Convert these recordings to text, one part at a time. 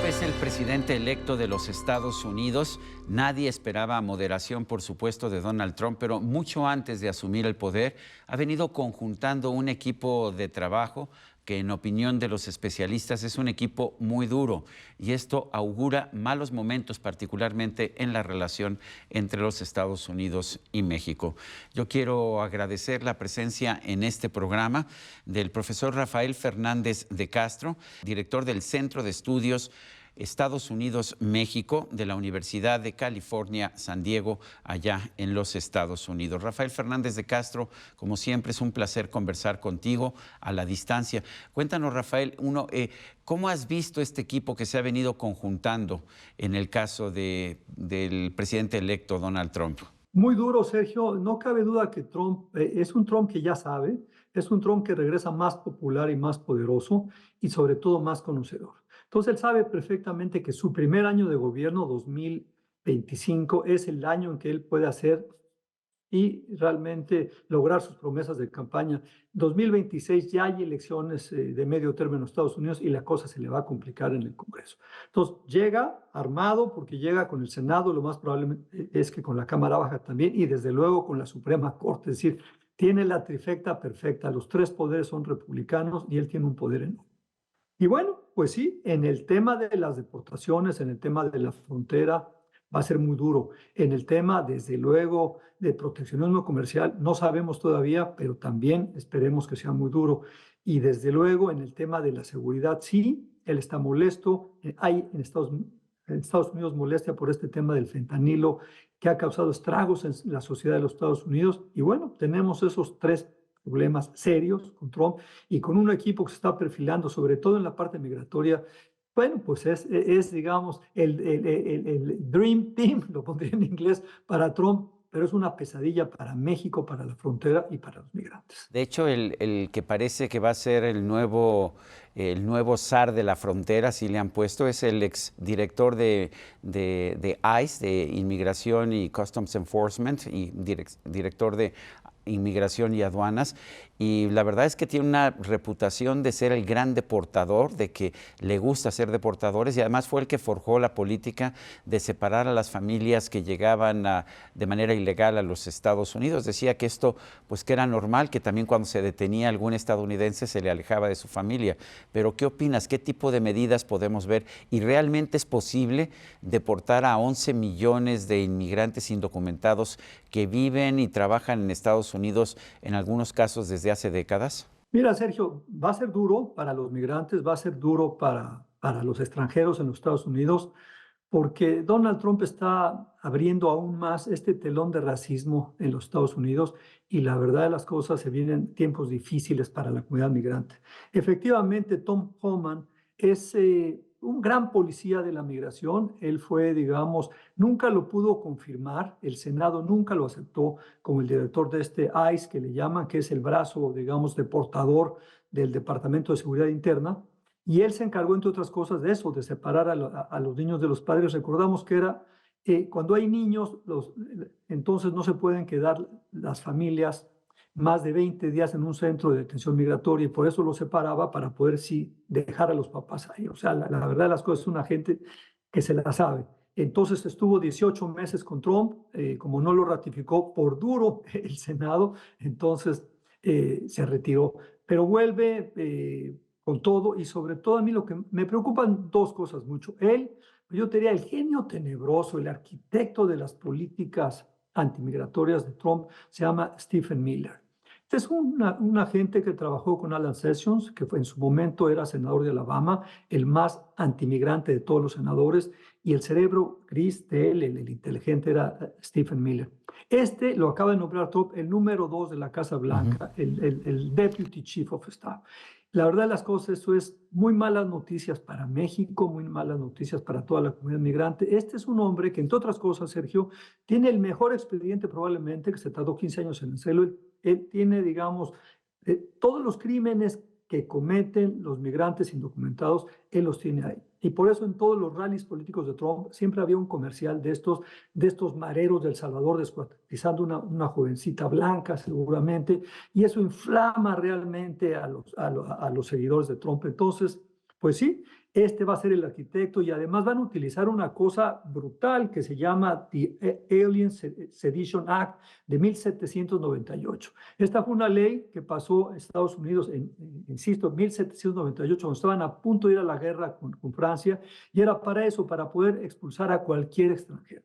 es el presidente electo de los Estados Unidos. Nadie esperaba moderación, por supuesto, de Donald Trump, pero mucho antes de asumir el poder, ha venido conjuntando un equipo de trabajo que, en opinión de los especialistas, es un equipo muy duro. Y esto augura malos momentos, particularmente en la relación entre los Estados Unidos y México. Yo quiero agradecer la presencia en este programa del profesor Rafael Fernández de Castro, director del Centro de Estudios Estados Unidos-México de la Universidad de California, San Diego, allá en los Estados Unidos. Rafael Fernández de Castro, como siempre, es un placer conversar contigo a la distancia. Cuéntanos, Rafael, ¿cómo has visto este equipo que se ha venido conjuntando en el caso del presidente electo Donald Trump? Muy duro, Sergio. No cabe duda que Trump es un Trump que ya sabe, es un Trump que regresa más popular y más poderoso y sobre todo más conocedor. Entonces él sabe perfectamente que su primer año de gobierno, 2025, es el año en que él puede hacer y realmente lograr sus promesas de campaña. 2026 ya hay elecciones de medio término en los Estados Unidos y la cosa se le va a complicar en el Congreso. Entonces llega armado porque llega con el Senado, lo más probable es que con la Cámara Baja también y desde luego con la Suprema Corte, es decir, tiene la trifecta perfecta, los tres poderes son republicanos y él tiene un poder enorme. Y bueno, pues sí, en el tema de las deportaciones, en el tema de la frontera, va a ser muy duro. En el tema, desde luego, de proteccionismo comercial, no sabemos todavía, pero también esperemos que sea muy duro. Y desde luego, en el tema de la seguridad, sí, él está molesto. Hay en Estados Unidos molestia por este tema del fentanilo que ha causado estragos en la sociedad de los Estados Unidos. Y bueno, tenemos esos tres problemas serios con Trump y con un equipo que se está perfilando, sobre todo en la parte migratoria. Bueno, pues digamos, el Dream Team, lo pondría en inglés, para Trump, pero es una pesadilla para México, para la frontera y para los migrantes. De hecho, el que parece que va a ser el nuevo zar de la frontera, si le han puesto, es el exdirector de ICE, de Inmigración y Customs Enforcement, y director de Inmigración y Aduanas, y la verdad es que tiene una reputación de ser el gran deportador, de que le gusta ser deportadores, y además fue el que forjó la política de separar a las familias que llegaban de manera ilegal a los Estados Unidos. Decía que esto, pues, que era normal, que también cuando se detenía algún estadounidense se le alejaba de su familia. Pero ¿qué opinas? ¿Qué tipo de medidas podemos ver? ¿Y realmente es posible deportar a 11 millones de inmigrantes indocumentados que viven y trabajan en Estados Unidos, en algunos casos desde hace décadas? Mira, Sergio, va a ser duro para los migrantes, va a ser duro para los extranjeros en los Estados Unidos, porque Donald Trump está abriendo aún más este telón de racismo en los Estados Unidos y la verdad de las cosas se vienen tiempos difíciles para la comunidad migrante. Efectivamente, Tom Homan es un gran policía de la migración. Él fue, digamos, nunca lo pudo confirmar, el Senado nunca lo aceptó como el director de este ICE, que le llaman, que es el brazo, digamos, deportador del Departamento de Seguridad Interna. Y él se encargó, entre otras cosas, de eso, de separar a los niños de los padres. Recordamos que era cuando hay niños, entonces no se pueden quedar las familias más de 20 días en un centro de detención migratoria y por eso los separaba para poder sí dejar a los papás ahí. O sea, la verdad de las cosas es una gente que se la sabe. Entonces estuvo 18 meses con Trump, como no lo ratificó por duro el Senado, entonces se retiró. Pero vuelve con todo y sobre todo a mí lo que me preocupan dos cosas mucho. Él, yo diría, el genio tenebroso, el arquitecto de las políticas antimigratorias de Trump, se llama Stephen Miller. Este es un agente que trabajó con Alan Sessions, que en su momento era senador de Alabama, el más antimigrante de todos los senadores, y el cerebro gris de él, el inteligente, era Stephen Miller. Este lo acaba de nombrar Trump el número 2 de la Casa Blanca, el Deputy Chief of Staff. La verdad de las cosas, eso es muy malas noticias para México, muy malas noticias para toda la comunidad migrante. Este es un hombre que, entre otras cosas, Sergio, tiene el mejor expediente probablemente, que se tardó 15 años en hacerlo. Él tiene, digamos, todos los crímenes que cometen los migrantes indocumentados, él los tiene ahí. Y por eso en todos los rallies políticos de Trump siempre había un comercial de estos mareros del Salvador descuartizando una jovencita blanca seguramente, y eso inflama realmente a los seguidores de Trump. Entonces, Pues sí, este va a ser el arquitecto y además van a utilizar una cosa brutal que se llama The Alien Sedition Act de 1798. Esta fue una ley que pasó en Estados Unidos, insisto, en 1798, cuando estaban a punto de ir a la guerra con Francia, y era para eso, para poder expulsar a cualquier extranjero.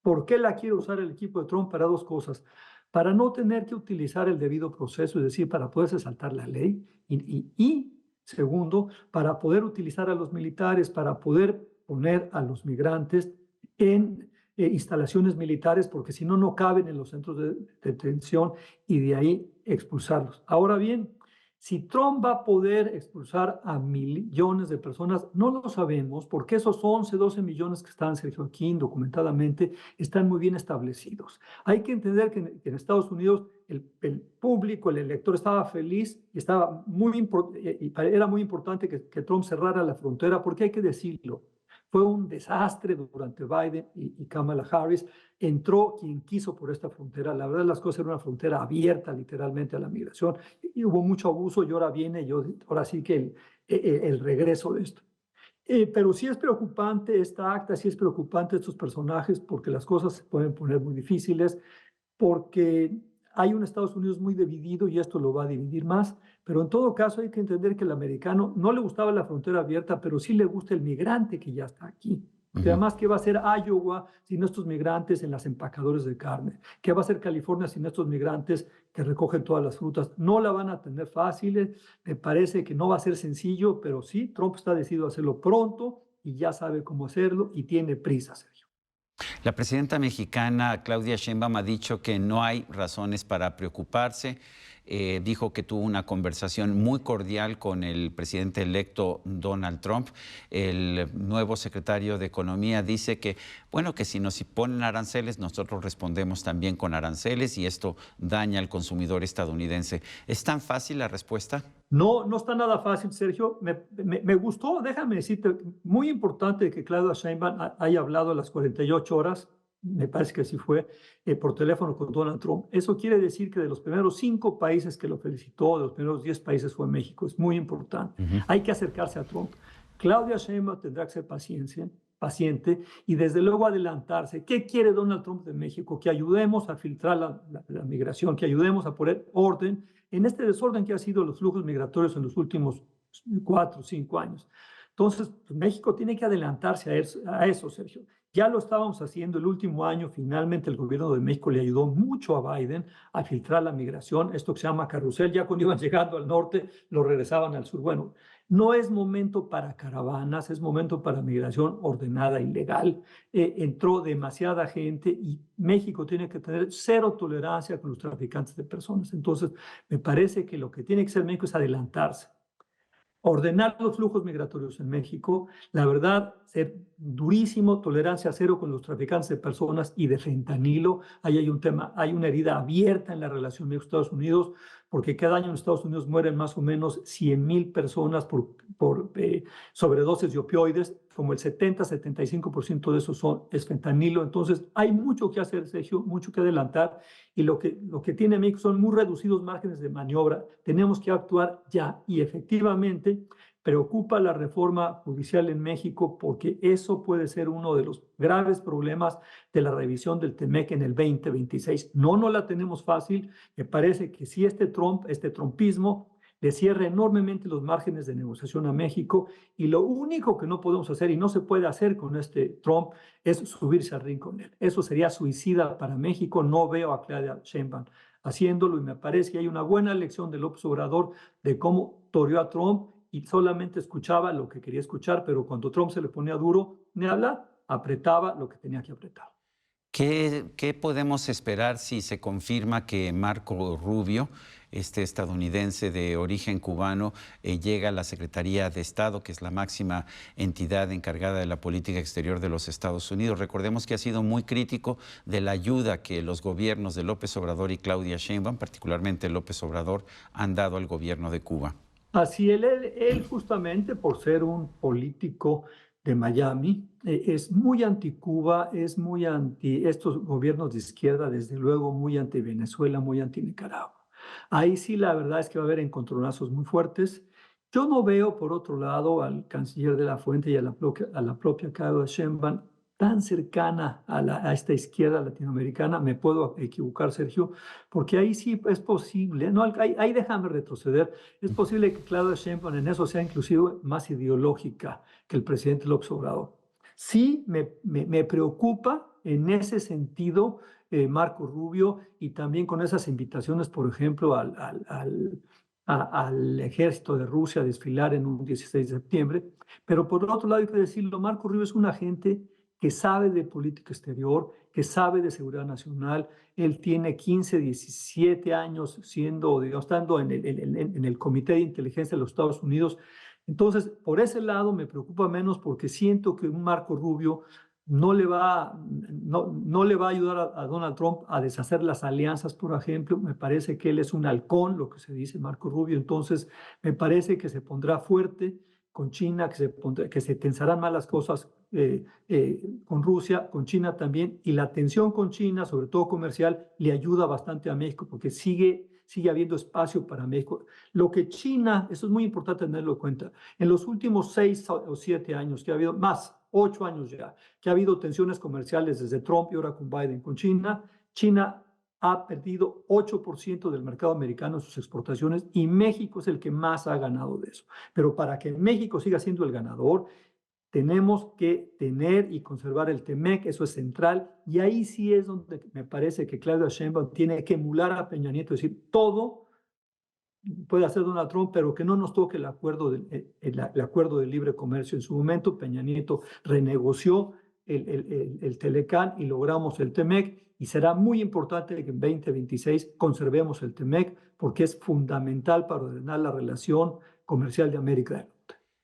¿Por qué la quiere usar el equipo de Trump? Para dos cosas. Para no tener que utilizar el debido proceso, es decir, para poderse saltar la ley, y segundo, para poder utilizar a los militares, para poder poner a los migrantes en instalaciones militares, porque si no, no caben en los centros de detención y de ahí expulsarlos. Ahora bien, si Trump va a poder expulsar a millones de personas, no lo sabemos, porque esos 11, 12 millones que están, Sergio, aquí documentadamente, están muy bien establecidos. Hay que entender que en Estados Unidos el público, el elector estaba feliz y era muy importante que Trump cerrara la frontera, porque hay que decirlo, fue un desastre durante Biden y Kamala Harris. Entró quien quiso por esta frontera. La verdad, las cosas eran una frontera abierta literalmente a la migración y hubo mucho abuso y ahora sí que el regreso de esto. Pero sí es preocupante esta acta, sí es preocupante estos personajes porque las cosas se pueden poner muy difíciles, porque hay un Estados Unidos muy dividido y esto lo va a dividir más, pero en todo caso hay que entender que el americano no le gustaba la frontera abierta, pero sí le gusta el migrante que ya está aquí. Porque Ujú. además, ¿qué va a ser Iowa sin estos migrantes en las empacadores de carne? ¿Qué va a ser California sin estos migrantes que recogen todas las frutas? No la van a tener fácil, me parece que no va a ser sencillo, pero sí, Trump está decidido a hacerlo pronto y ya sabe cómo hacerlo y tiene prisa, Sergio. La presidenta mexicana Claudia Sheinbaum ha dicho que no hay razones para preocuparse. Dijo que tuvo una conversación muy cordial con el presidente electo Donald Trump. El nuevo secretario de Economía dice que, bueno, que si nos ponen aranceles, nosotros respondemos también con aranceles y esto daña al consumidor estadounidense. ¿Es tan fácil la respuesta? No, no está nada fácil, Sergio. Me gustó, déjame decirte, muy importante que Claudia Sheinbaum haya hablado a las 48 horas, me parece que así fue, por teléfono con Donald Trump. Eso quiere decir que de los primeros 5 países que lo felicitó, de los primeros 10 países fue México. Es muy importante. Ujú. Hay que acercarse a Trump. Claudia Sheinbaum tendrá que ser paciente y desde luego adelantarse. ¿Qué quiere Donald Trump de México? Que ayudemos a filtrar la migración, que ayudemos a poner orden en este desorden que ha sido los flujos migratorios en los últimos 4 o 5 años. Entonces, pues, México tiene que adelantarse a eso, Sergio. Ya lo estábamos haciendo el último año, finalmente el gobierno de México le ayudó mucho a Biden a filtrar la migración, esto que se llama carrusel, ya cuando iban llegando al norte, lo regresaban al sur. Bueno, no es momento para caravanas, es momento para migración ordenada y legal. Entró demasiada gente y México tiene que tener cero tolerancia con los traficantes de personas. Entonces, me parece que lo que tiene que hacer México es adelantarse, ordenar los flujos migratorios en México, la verdad, ser durísimo, tolerancia cero con los traficantes de personas y de fentanilo. Ahí hay un tema, hay una herida abierta en la relación México-Estados Unidos, porque cada año en Estados Unidos mueren más o menos 100,000 personas por sobredosis de opioides, como el 70-75% de eso es fentanilo. Entonces, hay mucho que hacer, Sergio, mucho que adelantar, y lo que tiene México son muy reducidos márgenes de maniobra. Tenemos que actuar ya y efectivamente preocupa la reforma judicial en México porque eso puede ser uno de los graves problemas de la revisión del TEMEC en el 2026. No la tenemos fácil. Me parece que si este trumpismo le cierra enormemente los márgenes de negociación a México, y lo único que no podemos hacer y no se puede hacer con este Trump es subirse al ring con él. Eso sería suicida para México. No veo a Claudia Sheinbaum haciéndolo y me parece que hay una buena lección de López Obrador de cómo toreó a Trump y solamente escuchaba lo que quería escuchar, pero cuando Trump se le ponía duro, ni hablar, apretaba lo que tenía que apretar. ¿Qué podemos esperar si se confirma que Marco Rubio, este estadounidense de origen cubano, llega a la Secretaría de Estado, que es la máxima entidad encargada de la política exterior de los Estados Unidos? Recordemos que ha sido muy crítico de la ayuda que los gobiernos de López Obrador y Claudia Sheinbaum, particularmente López Obrador, han dado al gobierno de Cuba. Así él justamente por ser un político de Miami, es muy anti-Cuba, es muy anti estos gobiernos de izquierda, desde luego muy anti-Venezuela, muy anti-Nicaragua. Ahí sí la verdad es que va a haber encontronazos muy fuertes. Yo no veo, por otro lado, al canciller de la Fuente y a la propia Claudia Sheinbaum tan cercana a esta izquierda latinoamericana. Me puedo equivocar, Sergio, porque ahí sí es posible, no, ahí déjame retroceder, es posible que Claudia Sheinbaum en eso sea inclusive más ideológica que el presidente López Obrador. Sí me preocupa en ese sentido Marco Rubio, y también con esas invitaciones, por ejemplo, al ejército de Rusia a desfilar en un 16 de septiembre. Pero por otro lado, hay que decirlo, Marco Rubio es un agente que sabe de política exterior, que sabe de seguridad nacional. Él tiene 15, 17 años siendo, digamos, estando en el Comité de Inteligencia de los Estados Unidos. Entonces, por ese lado me preocupa menos, porque siento que un Marco Rubio no le va a ayudar a Donald Trump a deshacer las alianzas, por ejemplo. Me parece que él es un halcón, lo que se dice Marco Rubio. Entonces, me parece que se pondrá fuerte con China, que se tensarán más las cosas con Rusia, con China también. Y la tensión con China, sobre todo comercial, le ayuda bastante a México, porque sigue habiendo espacio para México. Lo que China, eso es muy importante tenerlo en cuenta, en los últimos 6 o 7 años, que ha habido más, 8 años ya, que ha habido tensiones comerciales desde Trump y ahora con Biden con China. China ha perdido 8% del mercado americano en sus exportaciones, y México es el que más ha ganado de eso. Pero para que México siga siendo el ganador, tenemos que tener y conservar el TEMEC. Eso es central, y ahí sí es donde me parece que Claudia Sheinbaum tiene que emular a Peña Nieto, es decir, todo puede hacer Donald Trump, pero que no nos toque el acuerdo de libre comercio. En su momento, Peña Nieto renegoció el Telecán y logramos el TEMEC, y será muy importante que en 2026 conservemos el TEMEC, porque es fundamental para ordenar la relación comercial de América del Norte.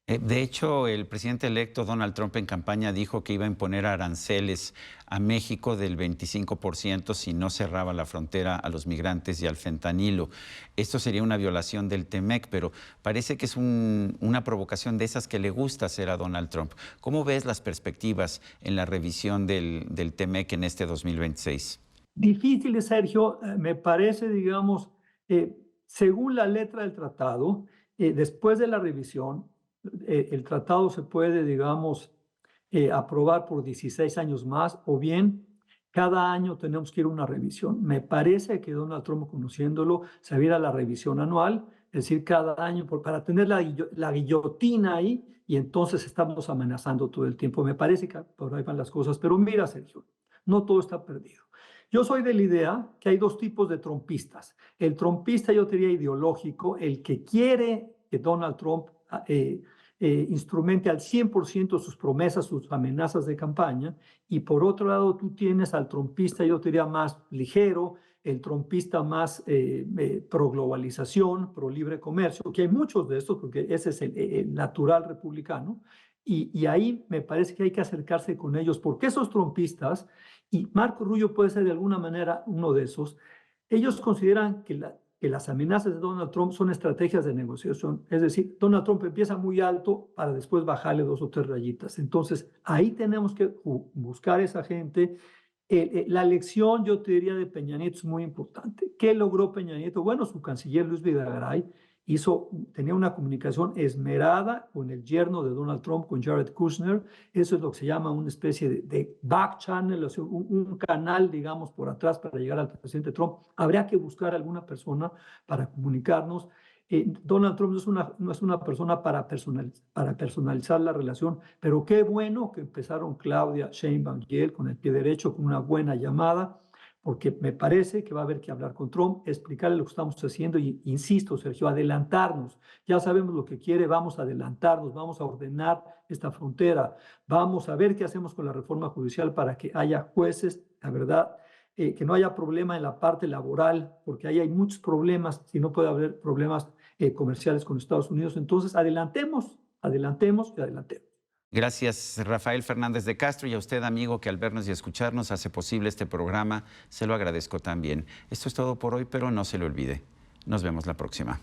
De hecho, el presidente electo Donald Trump en campaña dijo que iba a imponer aranceles a México del 25% si no cerraba la frontera a los migrantes y al fentanilo. Esto sería una violación del TEMEC, pero parece que es una provocación de esas que le gusta hacer a Donald Trump. ¿Cómo ves las perspectivas en la revisión del TEMEC en este 2026? Difícil, Sergio, me parece, digamos, según la letra del tratado, después de la revisión, el tratado se puede, digamos, aprobar por 16 años más, o bien cada año tenemos que ir a una revisión. Me parece que Donald Trump, conociéndolo, se viera la revisión anual, es decir, cada año, para tener la guillotina ahí, y entonces estamos amenazando todo el tiempo. Me parece que por ahí van las cosas. Pero mira, Sergio, no todo está perdido. Yo soy de la idea que hay dos tipos de trumpistas. El trumpista, yo diría, ideológico, el que quiere que Donald Trump instrumente al 100% sus promesas, sus amenazas de campaña. Y por otro lado, tú tienes al trumpista, yo diría, más ligero, el trumpista más pro globalización, pro libre comercio, que hay muchos de estos, porque ese es el natural republicano. Y ahí me parece que hay que acercarse con ellos, porque esos trumpistas, y Marco Rubio puede ser de alguna manera uno de esos, ellos consideran que las amenazas de Donald Trump son estrategias de negociación. Es decir, Donald Trump empieza muy alto para después bajarle 2 o 3 rayitas. Entonces, ahí tenemos que buscar esa gente. La elección, yo te diría, de Peña Nieto es muy importante. ¿Qué logró Peña Nieto? Bueno, su canciller Luis Videgaray tenía una comunicación esmerada con el yerno de Donald Trump, con Jared Kushner. Eso es lo que se llama una especie de back channel, o sea, un canal, digamos, por atrás para llegar al presidente Trump. Habría que buscar alguna persona para comunicarnos. Donald Trump no es una persona para personalizar la relación, pero qué bueno que empezaron Claudia Sheinbaum y él con el pie derecho, con una buena llamada, porque me parece que va a haber que hablar con Trump, explicarle lo que estamos haciendo, y insisto, Sergio, adelantarnos. Ya sabemos lo que quiere, vamos a adelantarnos, vamos a ordenar esta frontera, vamos a ver qué hacemos con la reforma judicial para que haya jueces, la verdad, que no haya problema en la parte laboral, porque ahí hay muchos problemas, si no puede haber problemas comerciales con Estados Unidos. Entonces, adelantemos y adelantemos. Gracias, Rafael Fernández de Castro, y a usted, amigo, que al vernos y escucharnos hace posible este programa. Se lo agradezco también. Esto es todo por hoy, pero no se lo olvide. Nos vemos la próxima.